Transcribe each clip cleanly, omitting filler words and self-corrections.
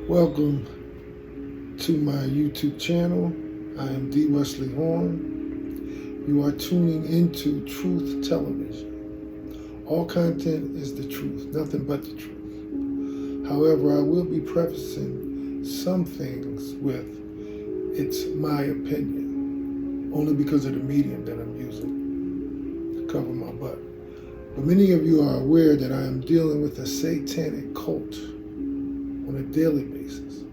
Welcome to my YouTube channel. I am D. Wesley Horn. You are tuning into Truth Television. All content is the truth, nothing but the truth. However, I will be prefacing some things with it's my opinion, only because of the medium that I'm using to cover my butt. But many of you are aware that I am dealing with a satanic cult on a daily basis,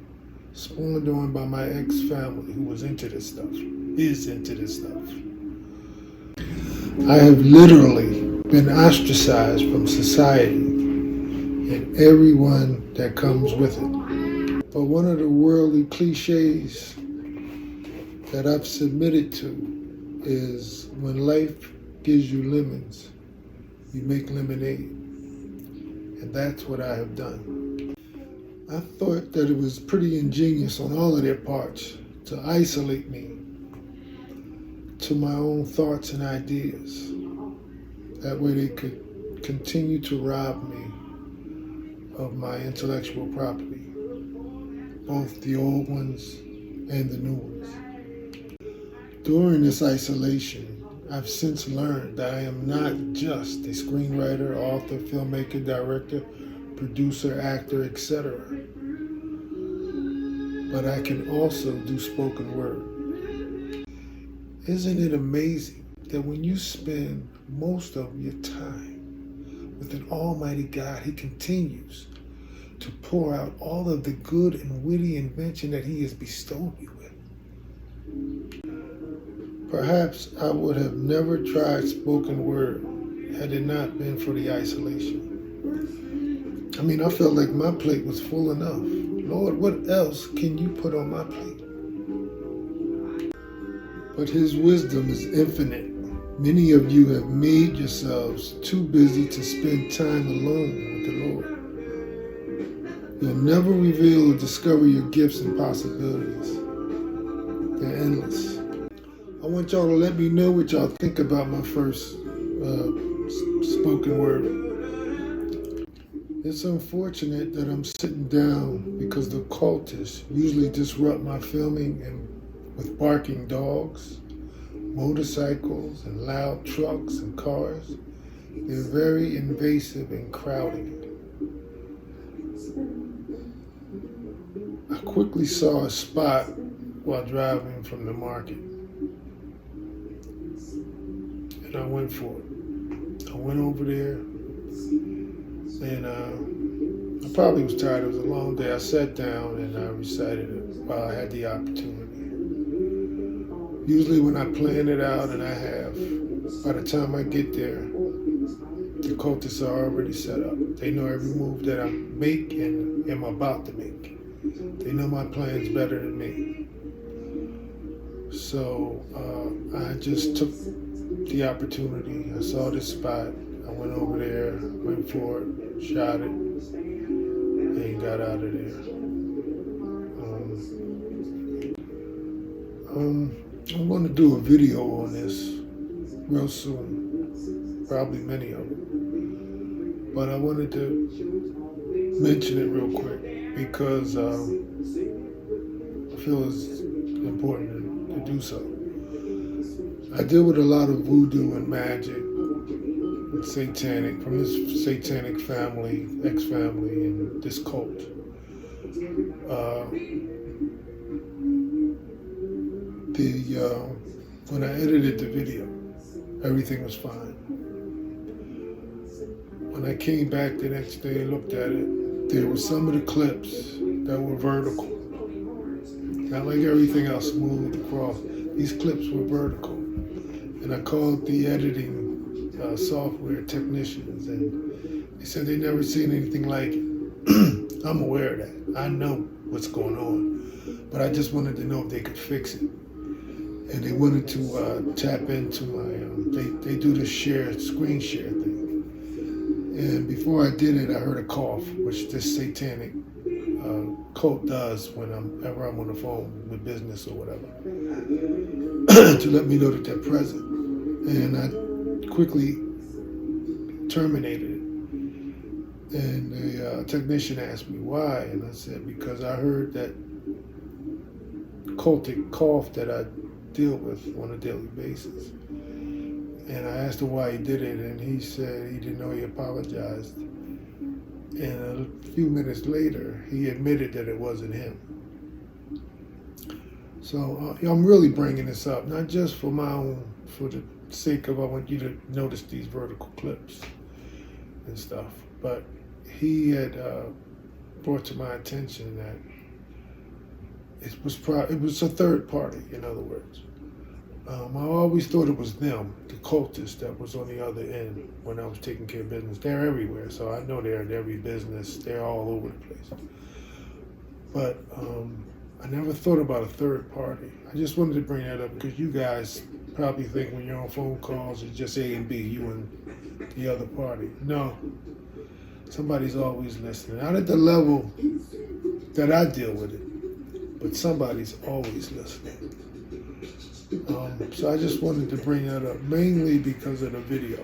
spawned on by my ex-family who was into this stuff, is into this stuff. I have literally been ostracized from society and everyone that comes with it. But one of the worldly cliches that I've submitted to is when life gives you lemons, you make lemonade. And that's what I have done. I thought that it was pretty ingenious on all of their parts to isolate me to my own thoughts and ideas. That way they could continue to rob me of my intellectual property, both the old ones and the new ones. During this isolation, I've since learned that I am not just a screenwriter, author, filmmaker, director, producer, actor, etc. But I can also do spoken word. Isn't it amazing that when you spend most of your time with an almighty God, He continues to pour out all of the good and witty invention that He has bestowed you with? Perhaps I would have never tried spoken word had it not been for the isolation. I felt like my plate was full enough. Lord, what else can you put on my plate? But His wisdom is infinite. Many of you have made yourselves too busy to spend time alone with the Lord. You'll never reveal or discover your gifts and possibilities. They're endless. I want y'all to let me know what y'all think about my first spoken word. It's unfortunate that I'm sitting down because the cultists usually disrupt my filming and with barking dogs, motorcycles, and loud trucks and cars. They're very invasive and crowding. I quickly saw a spot while driving from the market, and I went for it. I went over there, and I probably was tired. It was a long day. I sat down and I recited it while I had the opportunity. Usually when I plan it out, and I have, by the time I get there, the cultists are already set up. They know every move that I make and am about to make. They know my plans better than me. So I just took the opportunity. I saw this spot. I went over there, went for it, shot it, and got out of there. I'm going to do a video on this real soon, probably many of them. But I wanted to mention it real quick because I feel it's important to do so. I deal with a lot of voodoo and magic and satanic, from this satanic family, ex-family, and this cult. When I edited the video, everything was fine. When I came back the next day and looked at it, there were some of the clips that were vertical. Not like everything else smooth across. These clips were vertical. And I called the editing software technicians, and they said they never seen anything like it. I'm aware of that. I know what's going on. But I just wanted to know if they could fix it. And they wanted to tap into my, they do this screen share thing. And before I did it, I heard a cough, which this satanic cult does whenever I'm on the phone with business or whatever, to let me know that they're present. And I quickly terminated it. And the technician asked me why, and I said, because I heard that cultic cough that I deal with on a daily basis. And I asked him why he did it, and he said he didn't know he apologized. And a few minutes later, he admitted that it wasn't him. So I'm really bringing this up, not just for my own, for the sake of I want you to notice these vertical clips and stuff, but he had brought to my attention that it was a third party, in other words. I always thought it was them, the cultists that was on the other end when I was taking care of business. They're everywhere, so I know they're in every business. They're all over the place. But I never thought about a third party. I just wanted to bring that up because you guys probably think when you're on phone calls, it's just A and B, you and the other party. No, somebody's always listening. Not at the level that I deal with it, but somebody's always listening. So I just wanted to bring that up, mainly because of the video.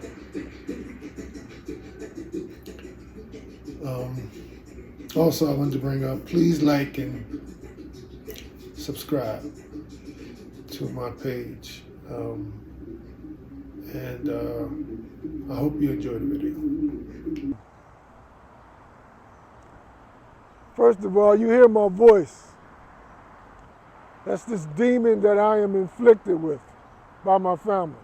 Also, I wanted to bring up, please like and subscribe to my page. And I hope you enjoy the video. First of all, you hear my voice. That's this demon that I am inflicted with by my family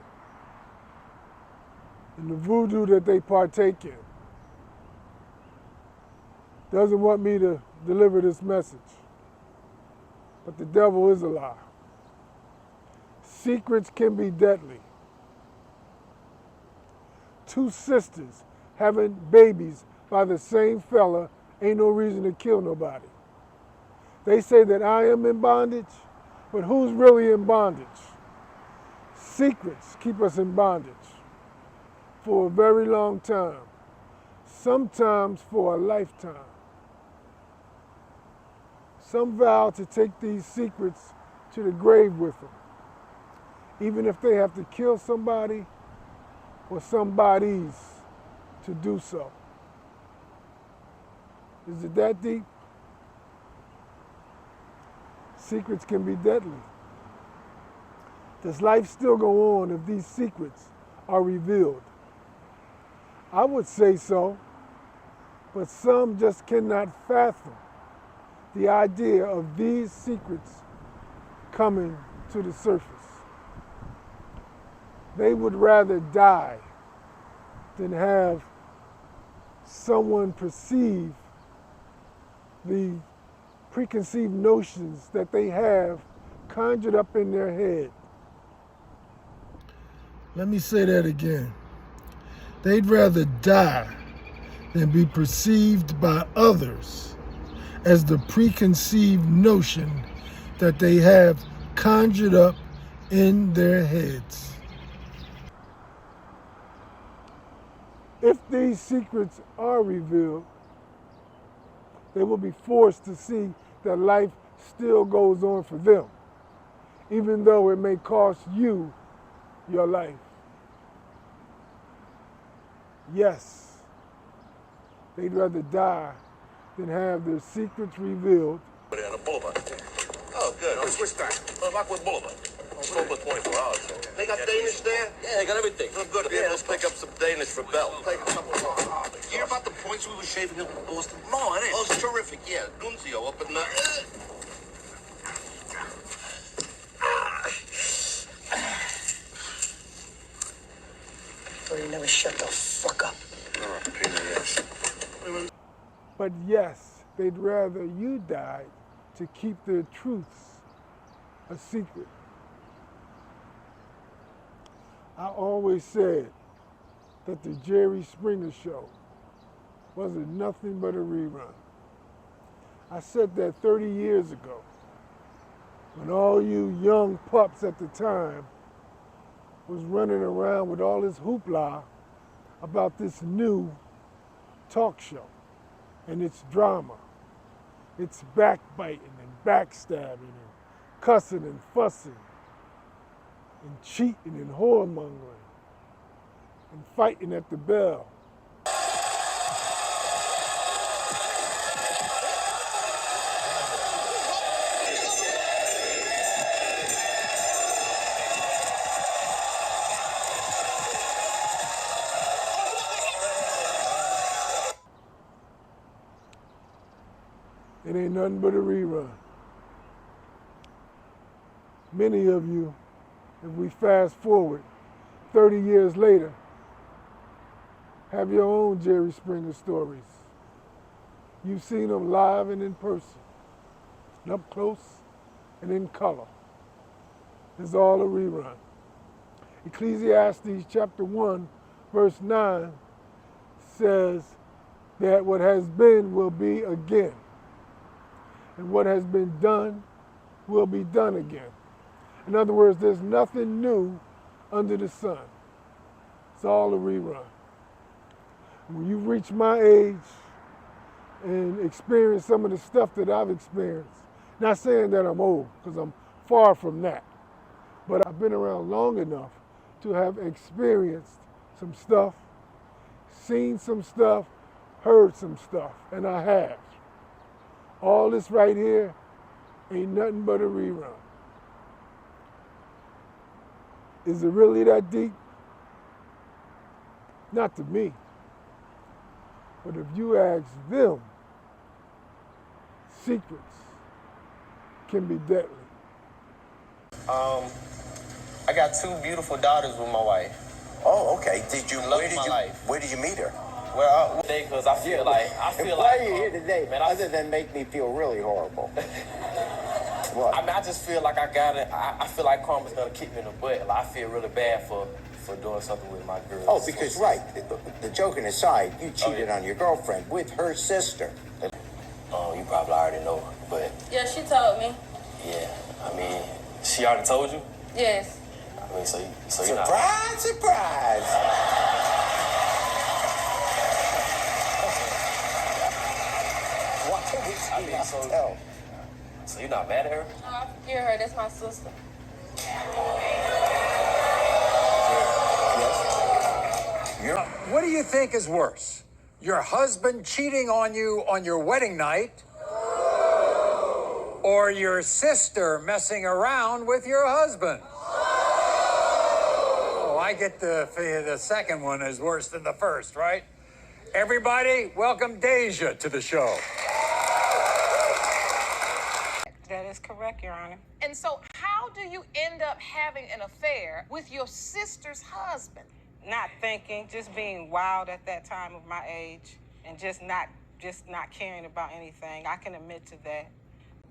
and the voodoo that they partake in. Doesn't want me to deliver this message, but the devil is a lie. Secrets can be deadly. Two sisters having babies by the same fella ain't no reason to kill nobody. They say that I am in bondage, but who's really in bondage? Secrets keep us in bondage for a very long time, sometimes for a lifetime. Some vow to take these secrets to the grave with them, even if they have to kill somebody or somebodies to do so. Is it that deep? Secrets can be deadly. Does life still go on if these secrets are revealed? I would say so, but some just cannot fathom the idea of these secrets coming to the surface. They would rather die than have someone perceive the preconceived notions that they have conjured up in their head. Let me say that again. They'd rather die than be perceived by others as the preconceived notion that they have conjured up in their heads. If these secrets are revealed, they will be forced to see that life still goes on for them, even though it may cost you your life. Yes, they'd rather die than have their secrets revealed. Oh, good. No, switch back. Rockwood Boulevard. It's open 24 hours. So. They got Danish there? Yeah, they got everything. Oh, good. Yeah, let's pick up some Danish for Bell. Take a couple of You hear about the points we were shaving up in Boston? No, it is. Oh, it's terrific. Yeah, Nunzio up in the... So you never shut the fuck up. Oh, pain in the ass. But yes, they'd rather you died to keep their truths a secret. I always said that the Jerry Springer show wasn't nothing but a rerun. I said that 30 years ago, when all you young pups at the time was running around with all this hoopla about this new talk show and its drama, its backbiting and backstabbing and cussing and fussing and cheating and whoremongering and fighting at the bell. It ain't nothing but a rerun. Many of you, if we fast forward 30 years later, have your own Jerry Springer stories. You've seen them live and in person, and up close and in color. It's all a rerun. Ecclesiastes chapter 1, verse 9 says that what has been will be again, and what has been done will be done again. In other words, there's nothing new under the sun. It's all a rerun. When you reach my age and experience some of the stuff that I've experienced, not saying that I'm old, because I'm far from that, but I've been around long enough to have experienced some stuff, seen some stuff, heard some stuff, and I have. All this right here ain't nothing but a rerun. Is it really that deep? Not to me. But if you ask them, secrets can be deadly. I got two beautiful daughters with my wife. Oh, okay. Where did you meet her? Well, today, because I feel Why like are you here today, man, other than make me feel really horrible? What? I mean, I just feel like I feel like karma's gonna kick me in the butt. Like, I feel really bad for doing something with my girl. Oh, because, right, the joking aside, you cheated on your girlfriend with her sister. Oh, you probably already know her, but Yeah, she told me. yeah, I mean, she already told you. Yes. I mean, so you're not. Surprise, surprise. Why would she not tell? So you're not mad at her? No, I forgive her. That's my sister. What do you think is worse? Your husband cheating on you on your wedding night, or your sister messing around with your husband? Oh, I get the second one is worse than the first, right? Everybody, welcome Deja to the show. That is correct, Your Honor. And so, how do you end up having an affair with your sister's husband? Not thinking, just being wild at that time of my age, and just not caring about anything. I can admit to that.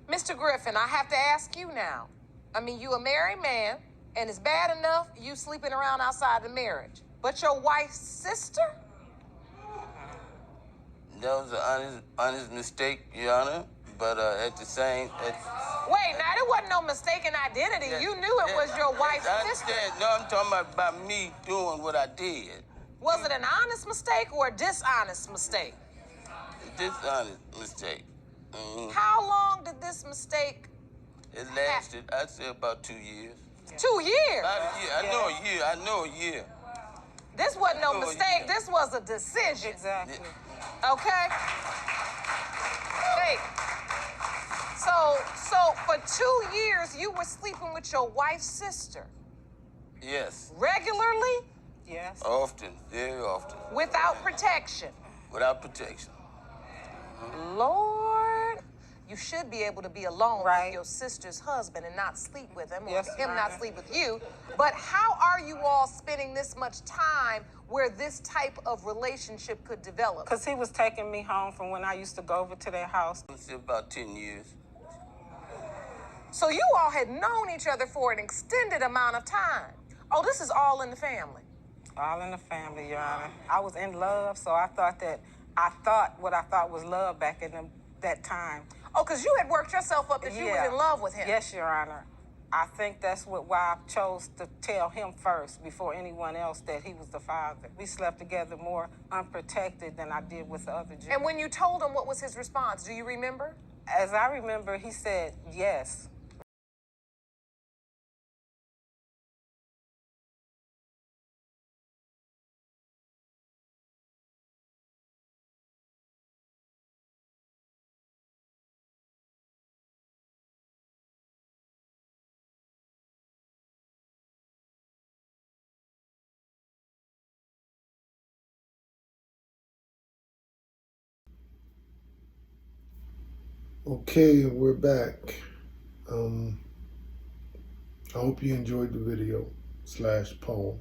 Mr. Griffin, I have to ask you now. I mean, you a married man, and it's bad enough you sleeping around outside the marriage. But your wife's sister? That was an honest mistake, Your Honor. But at the same... Wait, now there wasn't no mistaken identity. You knew it was your wife's I sister. understand. No, I'm talking about me doing what I did. Was it an honest mistake or a dishonest mistake? Dishonest mistake. Mm-hmm. How long did this mistake? It lasted, I'd say, about 2 years. 2 years? About a year. I know a year. This wasn't no mistake. This was a decision. Exactly. Okay? Hey. So for 2 years, you were sleeping with your wife's sister? Yes. Regularly? Yes. Often. Very often. Without protection? Without protection. Lord, you should be able to be alone Right. with your sister's husband and not sleep with him, or Yes, him Your not Honor. sleep with you. But how are you all spending this much time where this type of relationship could develop? Because he was taking me home from when I used to go over to their house. I'd say about 10 years. So you all had known each other for an extended amount of time. Oh, this is all in the family. All in the family, Your Honor. I was in love, so I thought what I thought was love back in that time. Oh, because you had worked yourself up that you was in love with him. Yes, Your Honor. I think that's why I chose to tell him first before anyone else that he was the father. We slept together more unprotected than I did with the other Jews. And when you told him, what was his response? Do you remember? As I remember, he said yes. Okay, we're back. I hope you enjoyed the video / poem.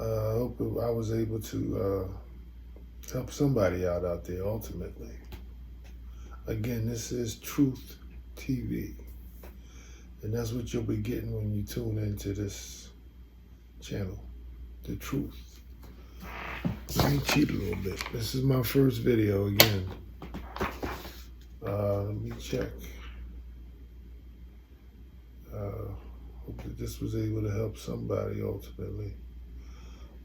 I hope I was able to help somebody out there ultimately. Again, this is Truth TV. And that's what you'll be getting when you tune into this channel, The Truth. Let me cheat a little bit. This is my first video again. Let me check. Hope that this was able to help somebody ultimately.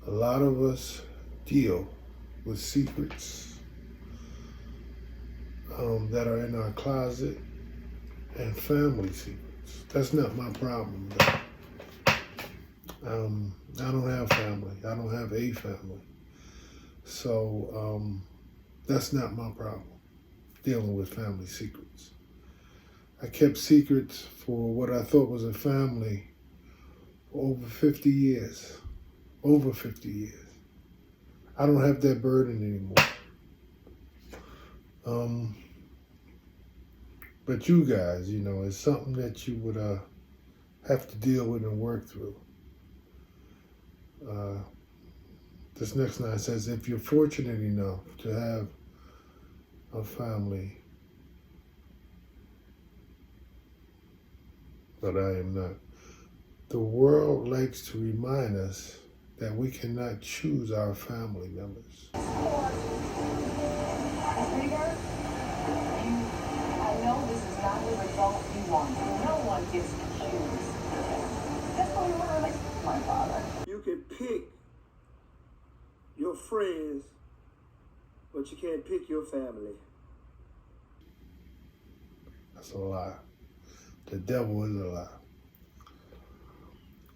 A lot of us deal with secrets that are in our closet and family secrets. That's not my problem, though. I don't have family. I don't have a family. So that's not my problem, dealing with family secrets. I kept secrets for what I thought was a family for over 50 years. Over 50 years. I don't have that burden anymore. But you guys, you know, it's something that you would have to deal with and work through. This next line says, if you're fortunate enough to have a family, but I am not. The world likes to remind us that we cannot choose our family members. I know this is not the result you want. No one gets to choose. That's what we want to relate to my father. You can pick your friends, but you can't pick your family. That's a lie. The devil is a lie.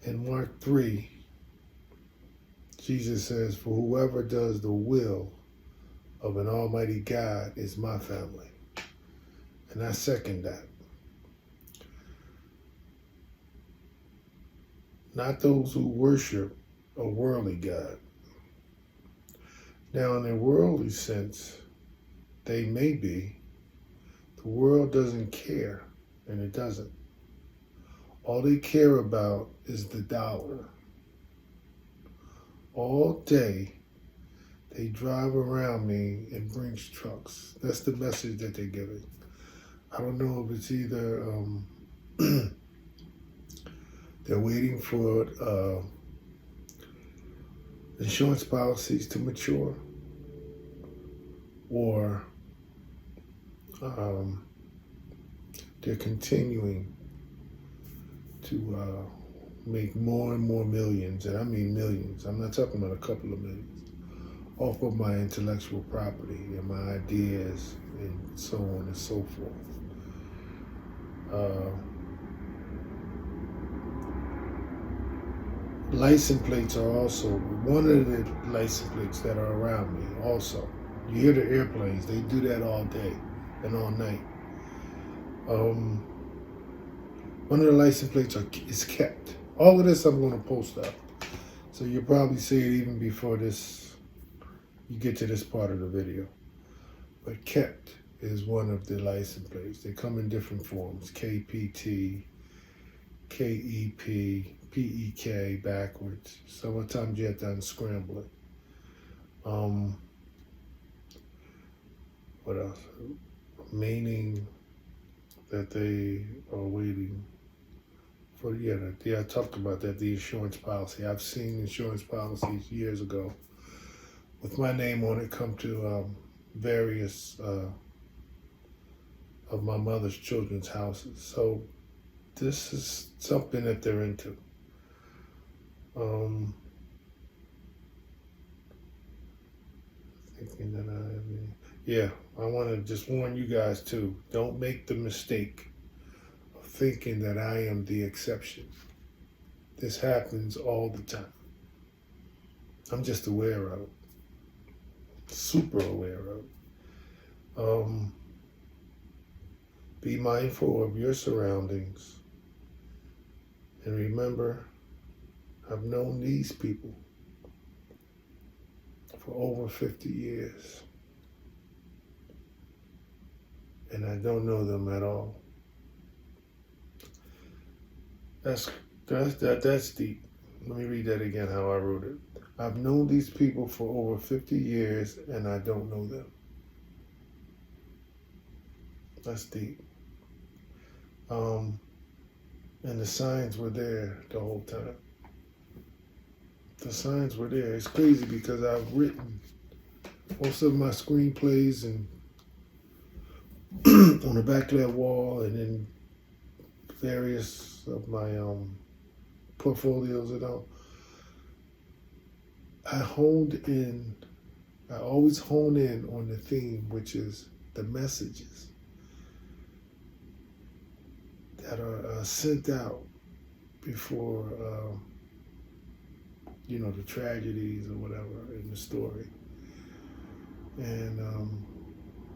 In Mark 3, Jesus says, for whoever does the will of an almighty God is my family. And I second that. Not those who worship a worldly God. Now, in a worldly sense, they may be. The world doesn't care, and it doesn't. All they care about is the dollar. All day, they drive around me in Brinks trucks. That's the message that they're giving. I don't know if it's either they're waiting for insurance policies to mature, or they're continuing to make more and more millions, and I mean millions. I'm not talking about a couple of millions, off of my intellectual property and my ideas and so on and so forth. License plates are also one of the license plates that are around me also. You hear the airplanes, they do that all day and all night. One of the license plates is kept. All of this I'm going to post up. So you'll probably see it even before you get to this part of the video. But kept is one of the license plates. They come in different forms. KPT, KEP, PEK backwards. Sometimes you have to unscramble it. What else? Meaning that they are waiting for, I talked about that, the insurance policy. I've seen insurance policies years ago with my name on it come to various of my mother's children's houses. So this is something that they're into. Thinking that I want to just warn you guys too. Don't make the mistake of thinking that I am the exception. This happens all the time. I'm just aware of it. Super aware of it. Be mindful of your surroundings. And remember, I've known these people for over 50 years. and I don't know them at all. That's deep. Let me read that again how I wrote it. I've known these people for over 50 years and I don't know them. That's deep. And the signs were there the whole time. The signs were there. It's crazy because I've written most of my screenplays and on the back of that wall and in various of my portfolios and all. I always hone in on the theme, which is the messages that are sent out before, the tragedies or whatever in the story. And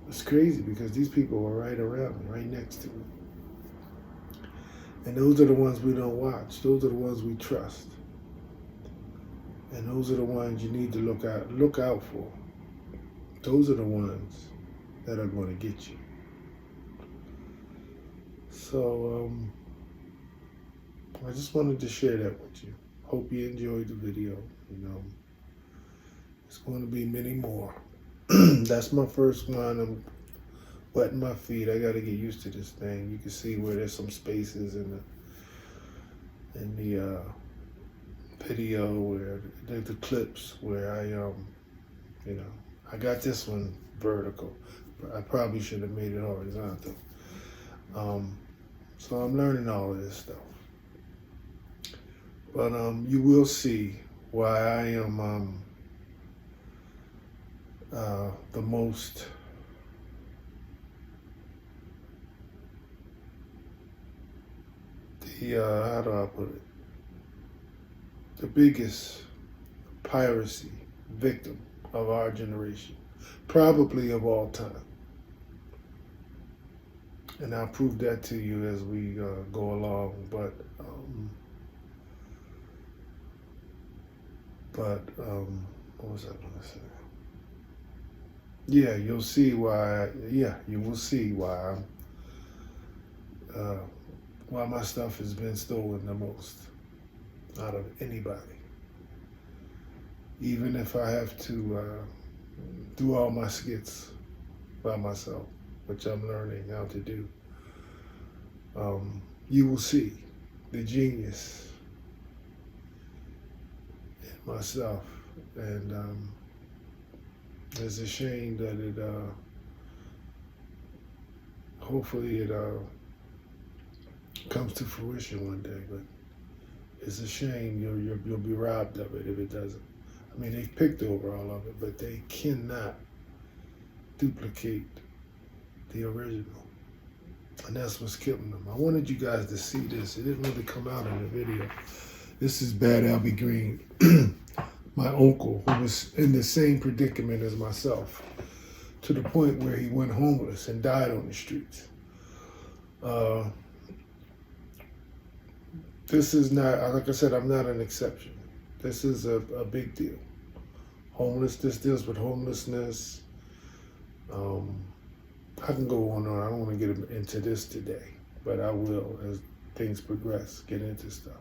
it's crazy because these people are right around me, right next to me. And those are the ones we don't watch. Those are the ones we trust. And those are the ones you need to look out for. Those are the ones that are going to get you. So I just wanted to share that with you. Hope you enjoyed the video. It's going to be many more. That's my first one. I'm wetting my feet. I got to get used to this thing. You can see where there's some spaces in the video where the clips where I got this one vertical. I probably should have made it horizontal. So I'm learning all of this stuff. But you will see why I am the most how do I put it? The biggest piracy victim of our generation, probably of all time. And I'll prove that to you as we go along. But what was I going to say? Yeah, you'll see why. Yeah, you will see why why my stuff has been stolen the most out of anybody. Even if I have to do all my skits by myself, which I'm learning how to do, you will see the genius in myself. And it's a shame that it, hopefully it comes to fruition one day, but it's a shame you'll be robbed of it if it doesn't. I mean, they've picked over all of it, but they cannot duplicate the original. And that's what's killing them. I wanted you guys to see this. It didn't really come out in the video. This is Bad Albie Green, my uncle, who was in the same predicament as myself, to the point where he went homeless and died on the streets. This is not, like I said, I'm not an exception. This is a big deal. This deals with homelessness. I can go on and on. I don't want to get into this today, but I will as things progress, get into stuff.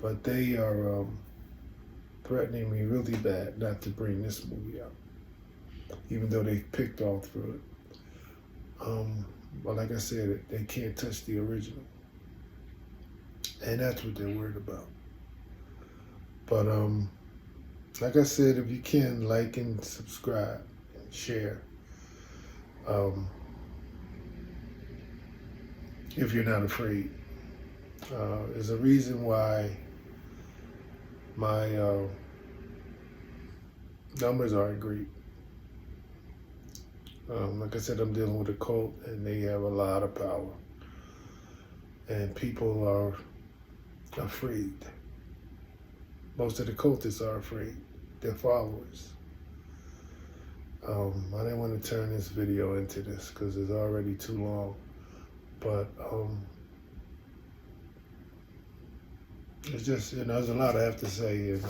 But they are threatening me really bad not to bring this movie out, even though they picked all through it. But like I said, they can't touch the original. And that's what they're worried about. But like I said, if you can, like and subscribe and share. If you're not afraid. There's a reason why my numbers aren't great. Like I said, I'm dealing with a cult and they have a lot of power. And people are afraid. Most of the cultists are afraid. Their followers. I didn't want to turn this video into this because it's already too long. But it's just, there's a lot I have to say, and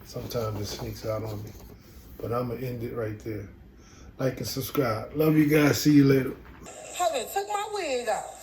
sometimes it sneaks out on me. But I'm going to end it right there. Like and subscribe. Love you guys. See you later. Hold it, took my wig off.